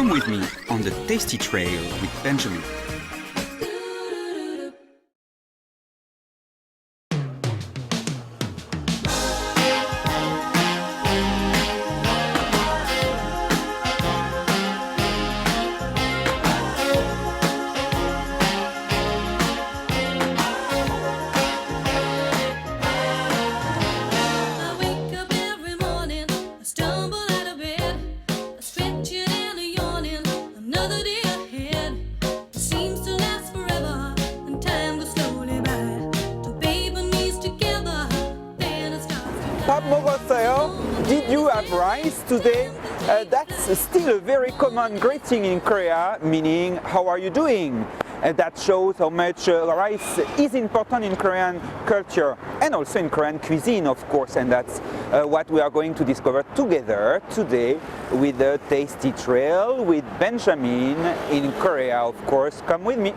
Come with me on the tasty trail with Benjamin. 밥 먹었어요? Did you have rice today? That's still a very common greeting in Korea, meaning how are you doing? That shows how much rice is important in Korean culture and also in Korean cuisine, of course, and that's what we are going to discover together today with the Tasty Trail with Benjamin in Korea, of course. Come with me.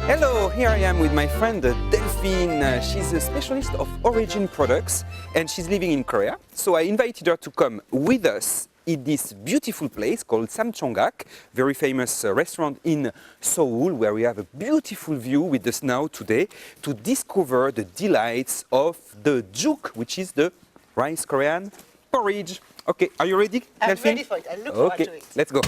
Hello, here I am with my friend Delphine. She's a specialist of origin products and she's living in Korea. So I invited her to come with us in this beautiful place called Samcheongak, very famous restaurant in Seoul, where we have a beautiful view with the snow today to discover the delights of the juk, which is the rice Korean porridge. Okay, are you ready, Delphine? I'm ready for it. I look forward to it. Let's go.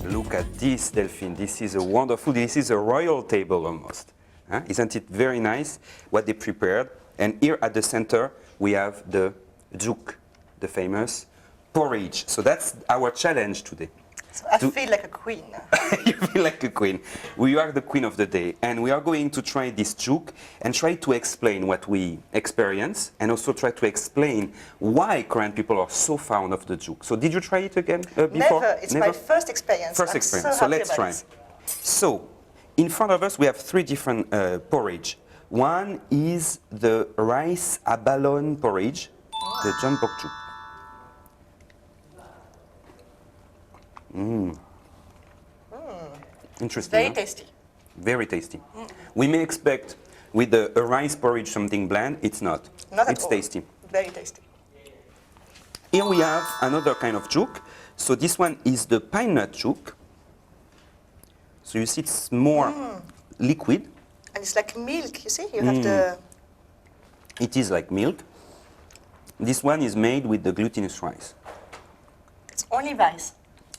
Look at this, Delphine. This is a wonderful, this is a royal table almost. Huh? Isn't it very nice what they prepared? And here at the center, we have the juk, the famous porridge. So that's our challenge today. So I feel like a queen. You feel like a queen. We are the queen of the day, and we are going to try this juk and try to explain what we experience, and also try to explain why Korean people are so fond of the juk. So did you try it again before? Never. It's my first experience. First I'm experience. So So let's try. So in front of us we have three different porridge. One is the rice abalone porridge, the jeonbokjuk. Interesting. Very huh? tasty. Very tasty. We may expect with a rice porridge something bland. It's not. Not at it's all. tasty. Very tasty. Here we have another kind of juk. So this one is the pine nut juk. So you see it's more liquid. And it's like milk, you see? You have the... It is like milk. This one is made with the glutinous rice. It's only rice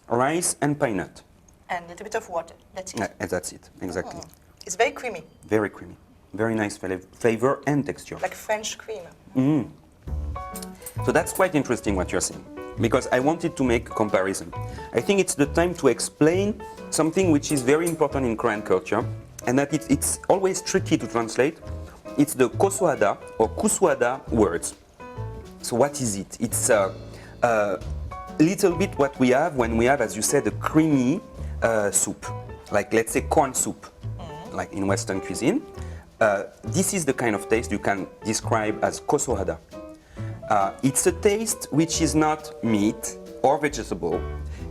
Rice and pine nut. and a little bit of water. That's it. And that's it, exactly. It's very creamy, Very creamy. Very nice flavor and texture. like French cream. So that's quite interesting what you're saying, because I wanted to make a comparison. I think it's the time to explain something which is very important in Korean culture, and that it's always tricky to translate. It's the kosohada or kusuhada words. So what is it? It's a little bit what we have when we have, as you said, a creamy soup, like let's say corn soup, like in Western cuisine. This is the kind of taste you can describe as kosohada. It's a taste which is not meat or vegetable,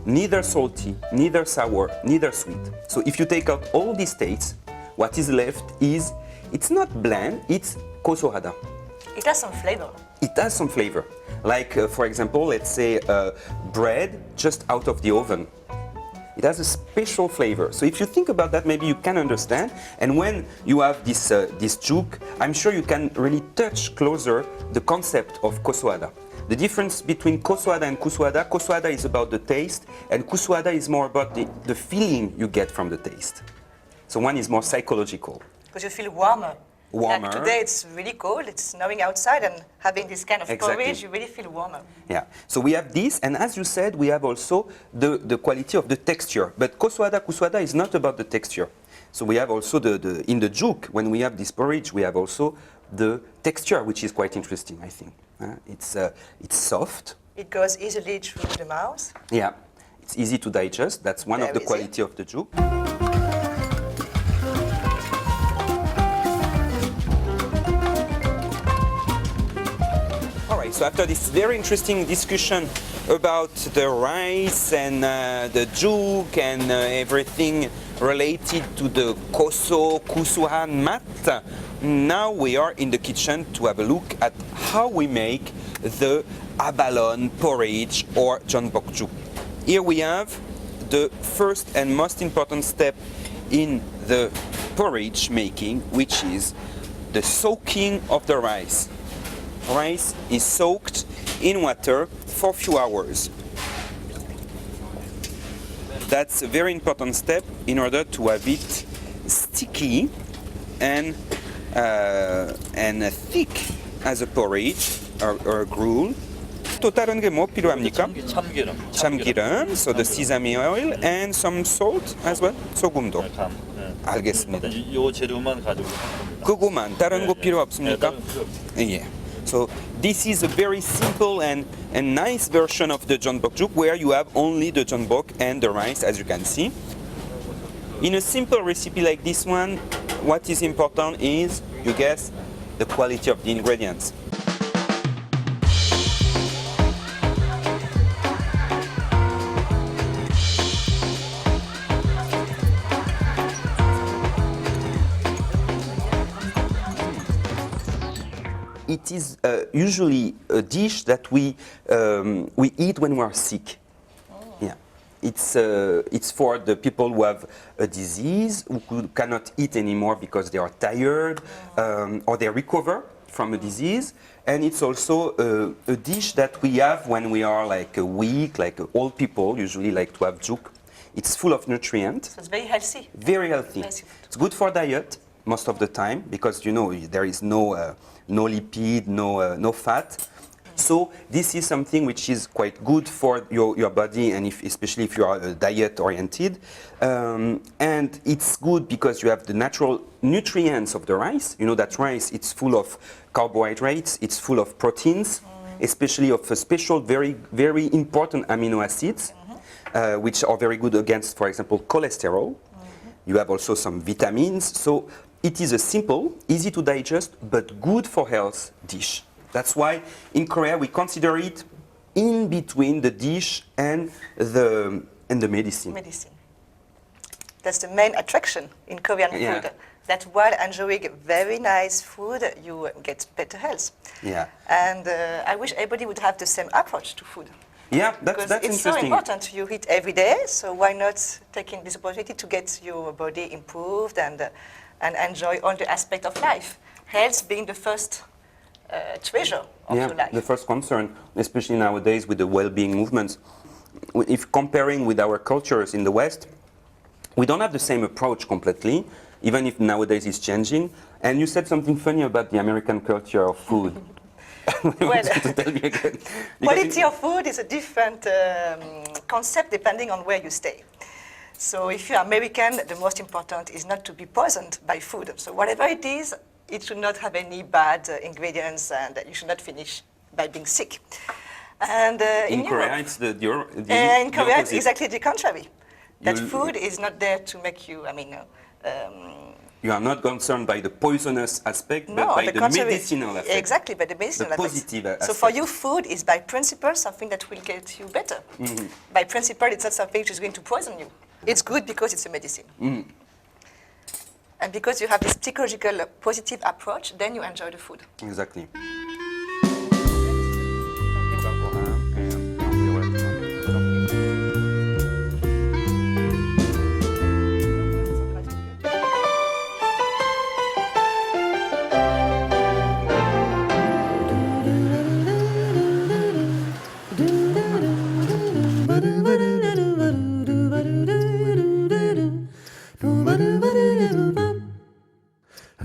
neither salty, neither sour, neither sweet. So if you take out all these tastes, what is left is, it's not bland, it's kosohada. It has some flavor. It has some flavor. Like, for example, let's say bread just out of the oven. It has a special flavor. So if you think about that, maybe you can understand. And when you have this juk, I'm sure you can really touch closer the concept of kosohada. The difference between kosohada and kusuhada is about the taste, and kusuhada is more about the feeling you get from the taste. So one is more psychological. Because you feel warmer. warmer. Like today it's really cold, it's snowing outside, and having this kind of Exactly. porridge, you really feel warmer. Yeah, so we have this, and as you said, we have also the quality of the texture. But kuswada is not about the texture. So we have also in the juk, when we have this porridge, we have also the texture, which is quite interesting, I think. It's soft. It goes easily through the mouth. Yeah, it's easy to digest. That's one of the Very easy. quality of the juk. All right, so after this very interesting discussion about the rice and the juk and everything related to the koso kusuhan mat, now we are in the kitchen to have a look at how we make the abalone porridge or jeonbokjuk. Here we have the first and most important step in the porridge making, which is the soaking of the rice. Rice is soaked in water for a few hours. That's a very important step in order to have it sticky and thick as a porridge or a gruel. 또 다른 게 뭐 필요합니까? 참기름. 참기름, so the sesame oil and some salt as well. 소금도. 알겠습니다. 이 재료만 가지고 한 겁니다. 그거만 다른 거 필요 네, 없습니까? 다른 필요 없어요. Yeah. So this is a very simple and nice version of the jeonbokjuk where you have only the jeonbok and the rice, as you can see. In a simple recipe like this one, what is important is, you guess, the quality of the ingredients. It is usually a dish that we eat when we are sick. Yeah, it's for the people who have a disease who cannot eat anymore because they are tired or they recover from a disease, and it's also a dish that we have when we are like weak, like old people usually like to have juk. It's full of nutrients. So it's very healthy. Very healthy. Healthy food. It's good for diet most of the time because there is no lipid, no fat. So this is something which is quite good for your body, and especially if you are diet oriented. And it's good because you have the natural nutrients of the rice. You know that rice, it's full of carbohydrates, it's full of proteins, especially of a special, very, very important amino acids, which are very good against, for example, cholesterol. You have also some vitamins. So it is a simple, easy to digest, but good for health dish. That's why in Korea we consider it in between the dish and the medicine. Medicine. That's the main attraction in Korean Yeah. food. That while enjoying very nice food, you get better health. Yeah. And I wish everybody would have the same approach to food. Yeah, that's Because it's so interesting. important. You eat every day, so why not taking this opportunity to get your body improved and enjoy all the aspects of life? Health being the first treasure of Yeah, your life. the first concern, especially nowadays with the well-being movements. If comparing with our cultures in the West, we don't have the same approach completely, even if nowadays it's changing. And you said something funny about the American culture of food. I want you to tell me again. Because Quality of food is a different concept depending on where you stay. So if you're American, the most important is not to be poisoned by food. So whatever it is, it should not have any bad ingredients, and you should not finish by being sick. And in Korea, Europe, it's the in Korea, it's opposite. exactly the contrary. That You- food is not there to make you, You are not concerned by the poisonous aspect, but by the contrary. medicinal aspect. Exactly, by the medicinal The aspect. positive So for aspect. you, food is by principle something that will get you better. Mm-hmm. By principle, it's not something which is going to poison you. It's good because it's a medicine. Mm-hmm. And because you have this psychological positive approach, then you enjoy the food. Exactly.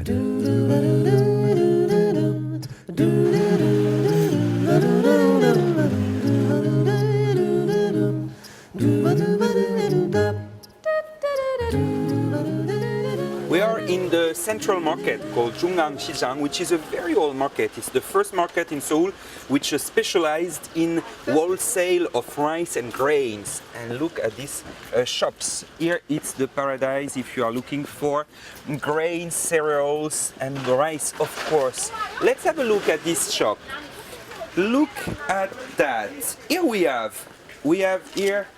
Do central market called Jungang-sijang, which is a very old market. It's the first market in Seoul which is specialized in wholesale of rice and grains. And look at these shops. Here it's the paradise if you are looking for grains, cereals and rice, of course. Let's have a look at this shop. Look at that. Here we have here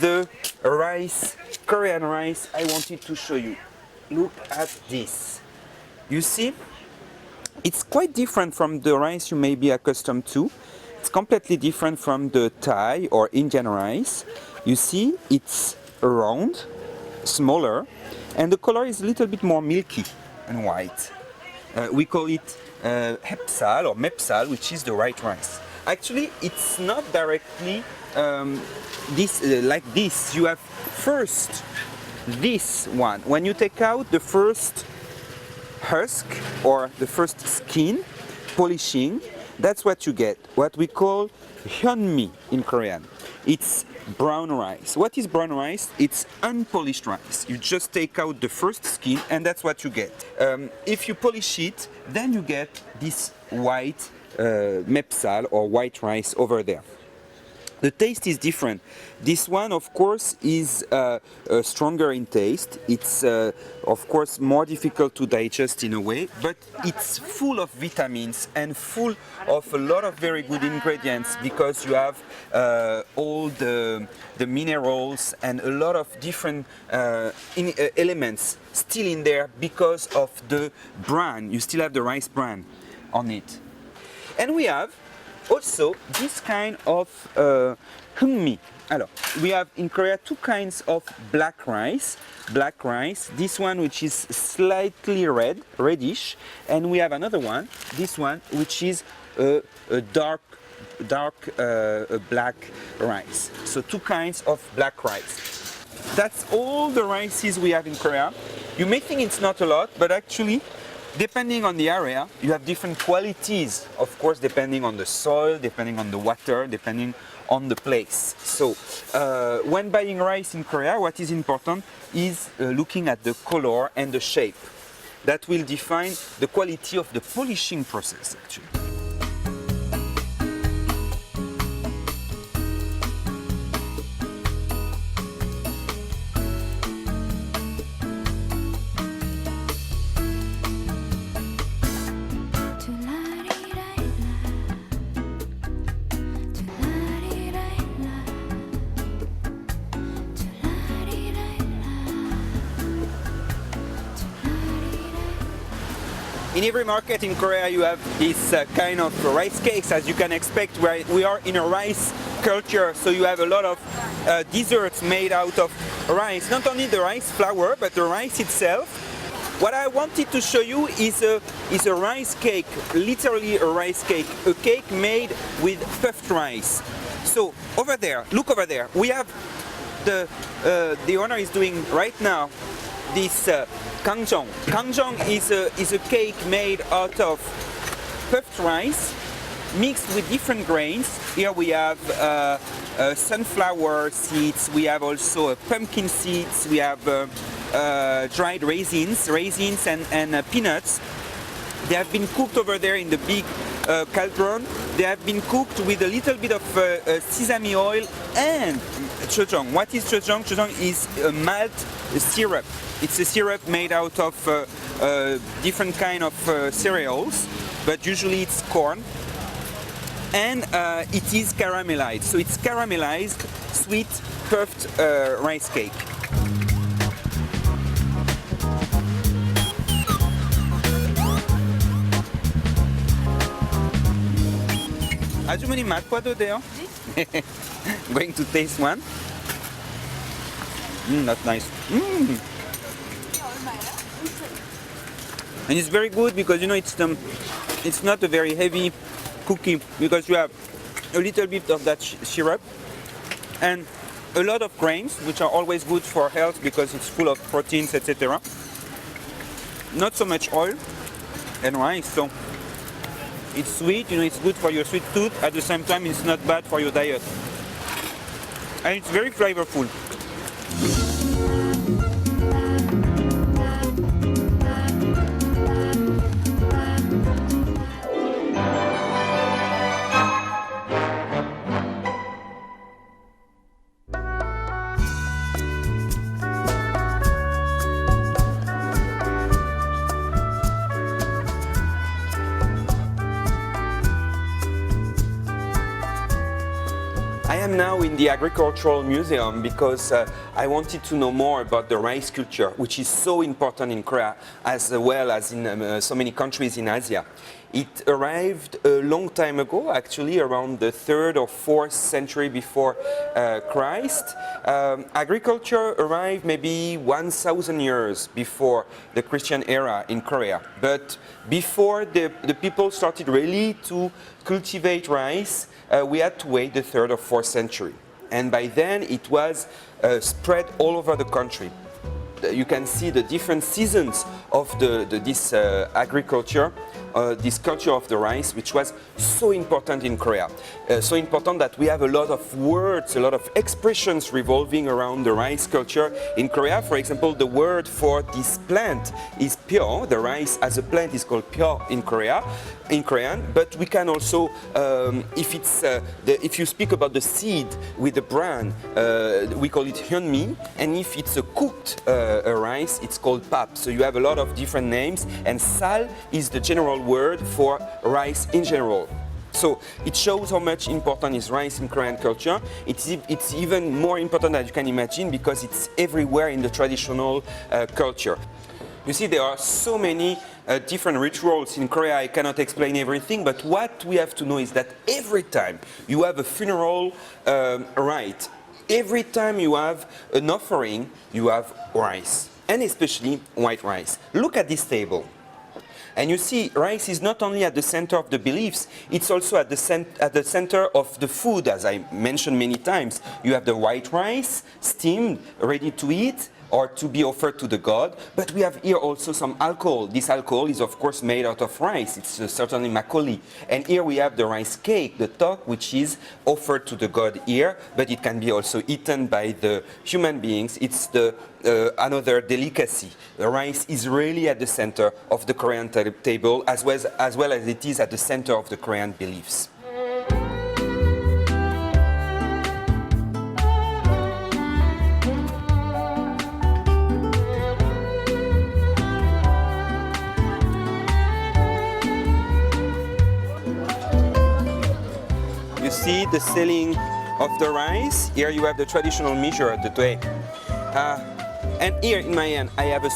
the rice, Korean rice I wanted to show you. Look at this. You see, it's quite different from the rice you may be accustomed to. It's completely different from the Thai or Indian rice. You see, it's round, smaller, and the color is a little bit more milky and white. We call it hepsal or mepsal, which is the white rice. Actually, it's not directly like this. You have first this one. When you take out the first husk or the first skin, polishing, that's what you get. What we call yeonip in Korean. It's brown rice. What is brown rice? It's unpolished rice. You just take out the first skin and that's what you get. If you polish it, then you get this white mepsal or white rice over there. The taste is different. This one, of course, is stronger in taste. It's, of course, more difficult to digest in a way, but it's full of vitamins and full of a lot of very good ingredients because you have all the minerals and a lot of different elements still in there because of the bran. You still have the rice bran on it. And we have also this kind of heungmi. Alors, we have in Korea two kinds of black rice. Black rice, this one which is slightly reddish, and we have another one, this one, which is a dark black rice. So two kinds of black rice. That's all the rices we have in Korea. You may think it's not a lot, but actually, depending on the area, you have different qualities, of course, depending on the soil, depending on the water, depending on the place. So, when buying rice in Korea, what is important is looking at the color and the shape. That will define the quality of the polishing process, actually. In every market in Korea you have this kind of rice cakes, as you can expect. We are in a rice culture, so you have a lot of desserts made out of rice. Not only the rice flour, but the rice itself. What I wanted to show you is a rice cake, literally a rice cake, a cake made with puffed rice. So over there, look over there, we have the owner is doing right now this gangjeong. Gangjeong is a cake made out of puffed rice mixed with different grains. Here we have sunflower seeds, we have also pumpkin seeds, we have dried raisins and peanuts. They have been cooked over there in the big caldron. They have been cooked with a little bit of sesame oil and jeonip. What is jeonip? Jeonip is a malt syrup. It's a syrup made out of different kind of cereals, but usually it's corn. And it is caramelized. So it's caramelized, sweet, puffed rice cake. 아주머니 맛봐도 돼요? I'm going to taste one. That's nice. And it's very good because, you know, it's not a very heavy cookie because you have a little bit of that syrup and a lot of grains, which are always good for health because it's full of proteins, etc. Not so much oil and rice, so it's sweet, you know, it's good for your sweet tooth. At the same time, it's not bad for your diet. And it's very flavorful. in the Agricultural Museum because I wanted to know more about the rice culture, which is so important in Korea as well as in so many countries in Asia. It arrived a long time ago, actually around the 3rd or 4th century before Christ. Agriculture arrived maybe 1,000 years before the Christian era in Korea. But before the people started really to cultivate rice, we had to wait the 3rd or 4th century. And by then it was spread all over the country. You can see the different seasons of this agriculture, this culture of the rice, which was so important in Korea. So important that we have a lot of words, a lot of expressions revolving around the rice culture in Korea. For example, the word for this plant is pyo. The rice as a plant is called pyo in Korean. But we can also, if you speak about the seed with the bran, we call it yeonip, and if it's a cooked rice, it's called bab. So you have a lot of different names, and sal is the general word for rice in general. So it shows how much important is rice in Korean culture. It's even more important than you can imagine because it's everywhere in the traditional culture. You see, there are so many different rituals in Korea. I cannot explain everything, but what we have to know is that every time you have a funeral rite, every time you have an offering, you have rice, and especially white rice. Look at this table. And you see, rice is not only at the center of the beliefs, it's also at the center of the food, as I mentioned many times. You have the white rice, steamed, ready to eat, or to be offered to the god. But we have here also some alcohol. This alcohol is of course made out of rice. It's certainly makgeolli. And here we have the rice cake, the tok, which is offered to the god here, but it can be also eaten by the human beings. It's another delicacy. The rice is really at the center of the Korean table as well as it is at the center of the Korean beliefs. You see the selling of the rice. Here you have the traditional measure, the tray. And here in my hand I have a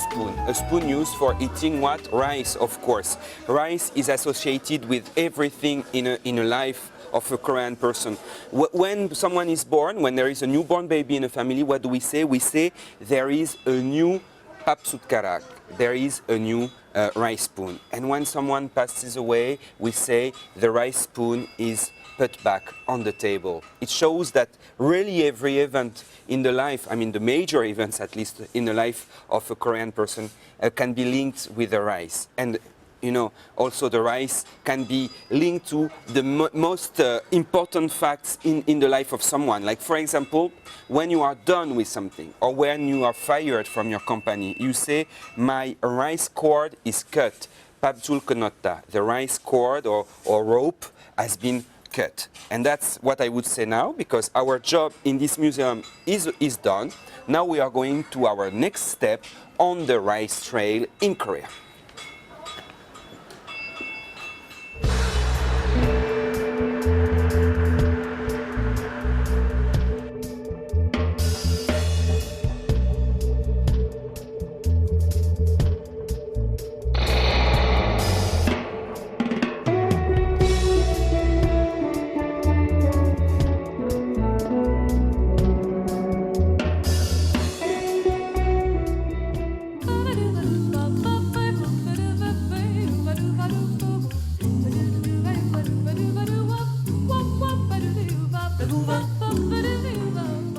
spoon used for eating what? Rice, of course. Rice is associated with everything in a life of a Korean person. When someone is born, when there is a newborn baby in a family, what do we say? We say there is a new papsutkarak, there is a new rice spoon. And when someone passes away, we say the rice spoon is put back on the table. It shows that really every event in the life, I mean the major events at least in the life of a Korean person can be linked with the rice. And you know, also the rice can be linked to the most important facts in the life of someone. Like for example, when you are done with something or when you are fired from your company, you say, my rice cord is cut. Pabjul konotta. The rice cord or rope has been cut. And that's what I would say now, because our job in this museum is done. Now we are going to our next step on the rice trail in Korea.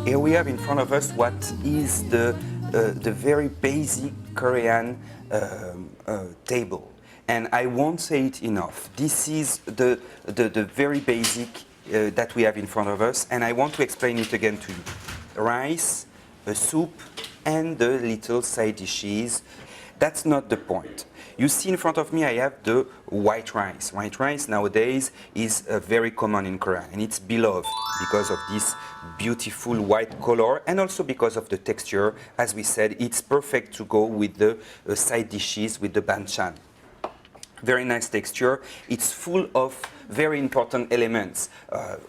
Here we have in front of us what is the very basic Korean table. And I won't say it enough. This is the very basic that we have in front of us, and I want to explain it again to you. Rice, a soup, and the little side dishes. That's not the point. You see in front of me I have the white rice. White rice nowadays is very common in Korea, and it's beloved because of this beautiful white color and also because of the texture. As we said, it's perfect to go with the side dishes, with the banchan. Very nice texture. It's full of very important elements,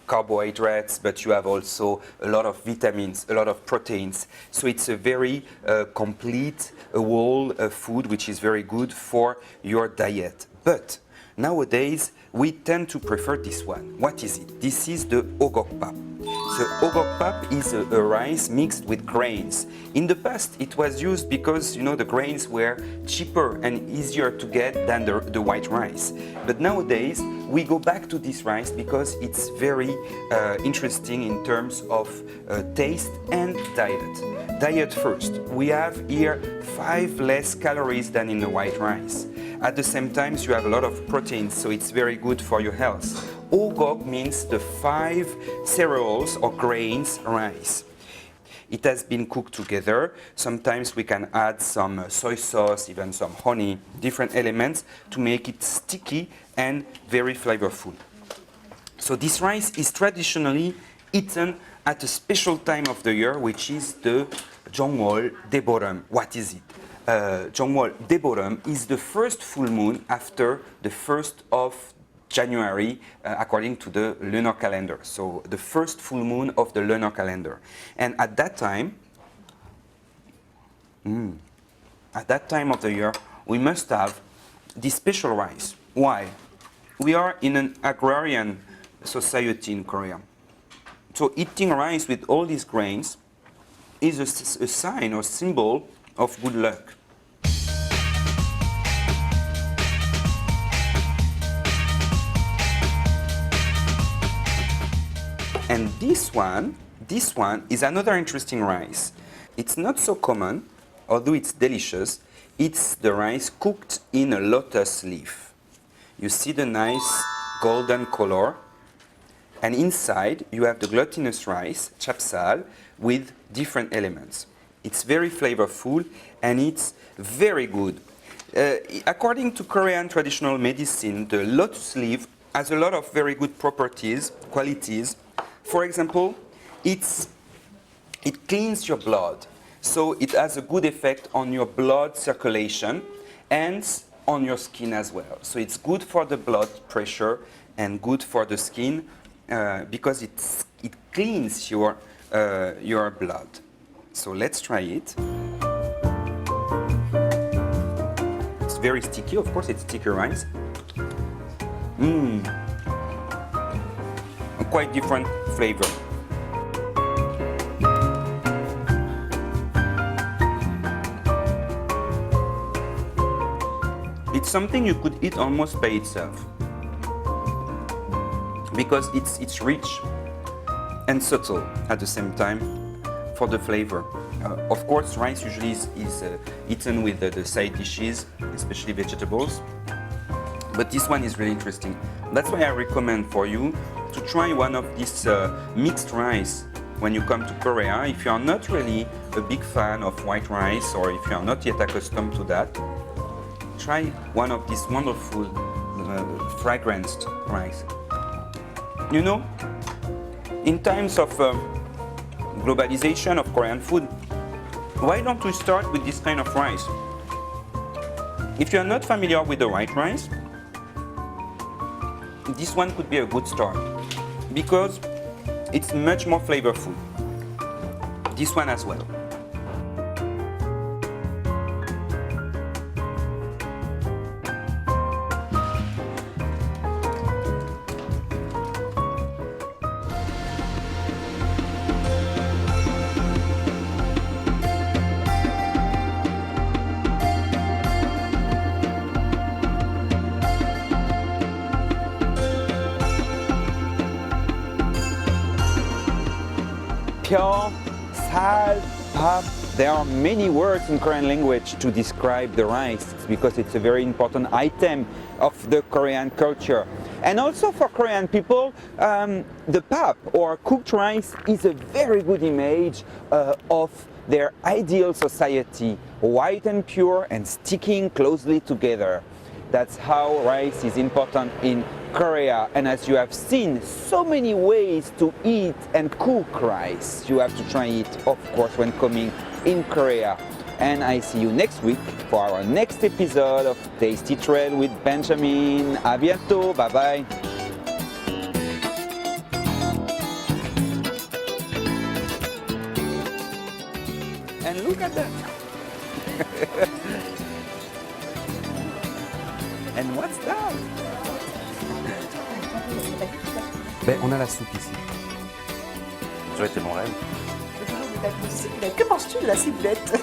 carbohydrates, but you have also a lot of vitamins, a lot of proteins. So it's a very complete, whole food, which is very good for your diet. But nowadays, we tend to prefer this one. What is it? This is the ogok-bab. The ogok-bab is a rice mixed with grains. In the past, it was used because the grains were cheaper and easier to get than the white rice. But nowadays, we go back to this rice because it's very interesting in terms of taste and diet. Diet first. We have here 5 less calories than in the white rice. At the same time, you have a lot of proteins, so it's very good for your health. Ogok means the 5 cereals or grains rice. It has been cooked together. Sometimes we can add some soy sauce, even some honey, different elements to make it sticky and very flavorful. So this rice is traditionally eaten at a special time of the year, which is the Jeongwol Daeboreum. What is it? Jeongwol Daeboreum is the first full moon after the 1st of January, according to the lunar calendar. So the first full moon of the lunar calendar. And at that time of the year, we must have this special rice. Why? We are in an agrarian society in Korea. So eating rice with all these grains is a sign or symbol of good luck. And this one is another interesting rice. It's not so common, although it's delicious. It's the rice cooked in a lotus leaf. You see the nice golden color. And inside, you have the glutinous rice, chapsal, with different elements. It's very flavorful and it's very good. According to Korean traditional medicine, the lotus leaf has a lot of very good properties, qualities. For example, it cleans your blood. So it has a good effect on your blood circulation and on your skin as well. So it's good for the blood pressure and good for the skin because it cleans your blood. So let's try it. It's very sticky, of course, it's sticky rice. A quite different flavor. It's something you could eat almost by itself because it's rich and subtle at the same time for the flavor. Of course, rice usually is eaten with the side dishes, especially vegetables. But this one is really interesting. That's why I recommend for you to try one of these mixed rice when you come to Korea. If you are not really a big fan of white rice or if you are not yet accustomed to that, try one of these wonderful fragrant rice. You know, in times of globalization of Korean food, why don't we start with this kind of rice? If you are not familiar with the white rice, this one could be a good start because it's much more flavorful. This one as well. pyeong, sal, bab. There are many words in Korean language to describe the rice because it's a very important item of the Korean culture. And also for Korean people, the bab or cooked rice is a very good image of their ideal society, white and pure and sticking closely together. That's how rice is important in Korea. And as you have seen, so many ways to eat and cook rice. You have to try it, of course, when coming in Korea. And I see you next week for our next episode of Tasty Trail with Benjamin. À bientôt. Bye bye. And look at that. And what's that? Ben, on a la soupe ici. Ça aurait été mon rêve. Que penses-tu de la ciblette?